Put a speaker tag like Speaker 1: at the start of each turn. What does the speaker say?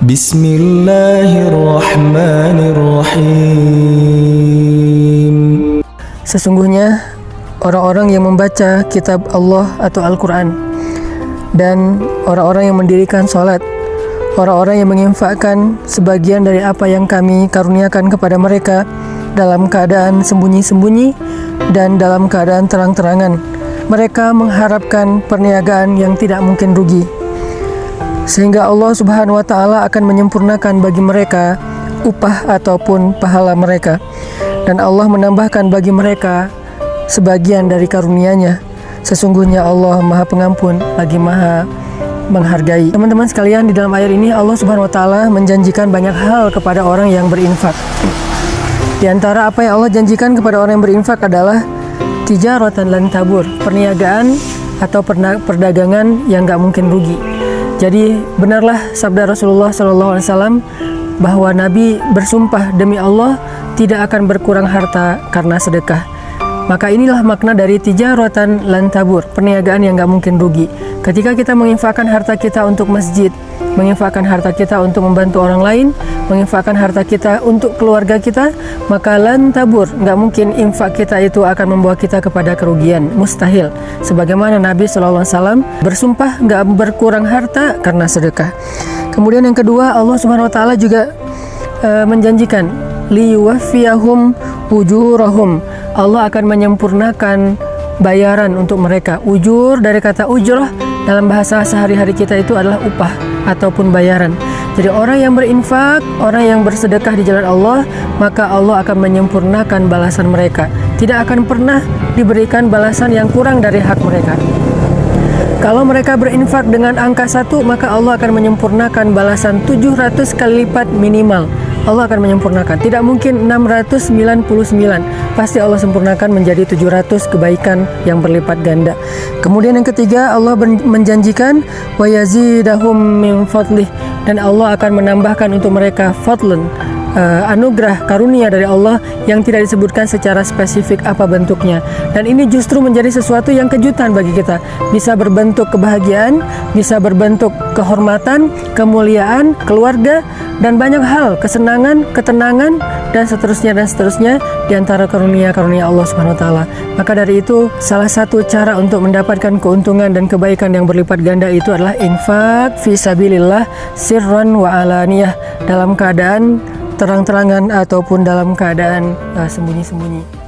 Speaker 1: Bismillahirrahmanirrahim.
Speaker 2: Sesungguhnya orang-orang yang membaca kitab Allah atau Al-Quran, dan orang-orang yang mendirikan sholat, orang-orang yang menginfakkan sebagian dari apa yang kami karuniakan kepada mereka dalam keadaan sembunyi-sembunyi dan dalam keadaan terang-terangan, mereka mengharapkan perniagaan yang tidak mungkin rugi, sehingga Allah Subhanahu wa Ta'ala akan menyempurnakan bagi mereka upah ataupun pahala mereka, dan Allah menambahkan bagi mereka sebagian dari karunia-Nya. Sesungguhnya Allah Maha Pengampun lagi Maha Menghargai. Teman-teman sekalian, di dalam ayat ini Allah Subhanahu wa Ta'ala menjanjikan banyak hal kepada orang yang berinfak. Di antara apa yang Allah janjikan kepada orang yang berinfak adalah tijaratan lan tabur, perniagaan atau perdagangan yang gak mungkin rugi. Jadi benarlah sabda Rasulullah SAW bahwa Nabi bersumpah demi Allah tidak akan berkurang harta karena sedekah. Maka inilah makna dari tijaratan lan tabur, perniagaan yang gak mungkin rugi. Ketika kita menginfakkan harta kita untuk masjid, menginfakkan harta kita untuk membantu orang lain, menginfakkan harta kita untuk keluarga kita, maka lan tabur, gak mungkin infak kita itu akan membawa kita kepada kerugian, mustahil. Sebagaimana Nabi SAW bersumpah gak berkurang harta karena sedekah. Kemudian yang kedua, Allah Subhanahu wa Ta'ala juga menjanjikan liyuwaffiyahum ujurahum, Allah akan menyempurnakan bayaran untuk mereka. Ujur dari kata ujrah dalam bahasa sehari-hari kita itu adalah upah ataupun bayaran. Jadi orang yang berinfak, orang yang bersedekah di jalan Allah, maka Allah akan menyempurnakan balasan mereka. Tidak akan pernah diberikan balasan yang kurang dari hak mereka. Kalau mereka berinfak dengan angka 1, maka Allah akan menyempurnakan balasan 700 kali lipat minimal. Allah akan menyempurnakan. Tidak mungkin 699. Pasti Allah sempurnakan menjadi 700 kebaikan yang berlipat ganda. Kemudian yang ketiga, Allah menjanjikan wa yazidahum min fadlih, dan Allah akan menambahkan untuk mereka fadlun, anugerah karunia dari Allah yang tidak disebutkan secara spesifik apa bentuknya. Dan ini justru menjadi sesuatu yang kejutan bagi kita. Bisa berbentuk kebahagiaan, bisa berbentuk kehormatan, kemuliaan, keluarga, dan banyak hal, kesenangan, ketenangan, dan seterusnya di antara karunia-karunia Allah Subhanahu wa Ta'ala. Maka dari itu, salah satu cara untuk mendapatkan keuntungan dan kebaikan yang berlipat ganda itu adalah infak fi sabilillah sirran wa alaniyah, dalam keadaan terang-terangan ataupun dalam keadaan sembunyi-sembunyi.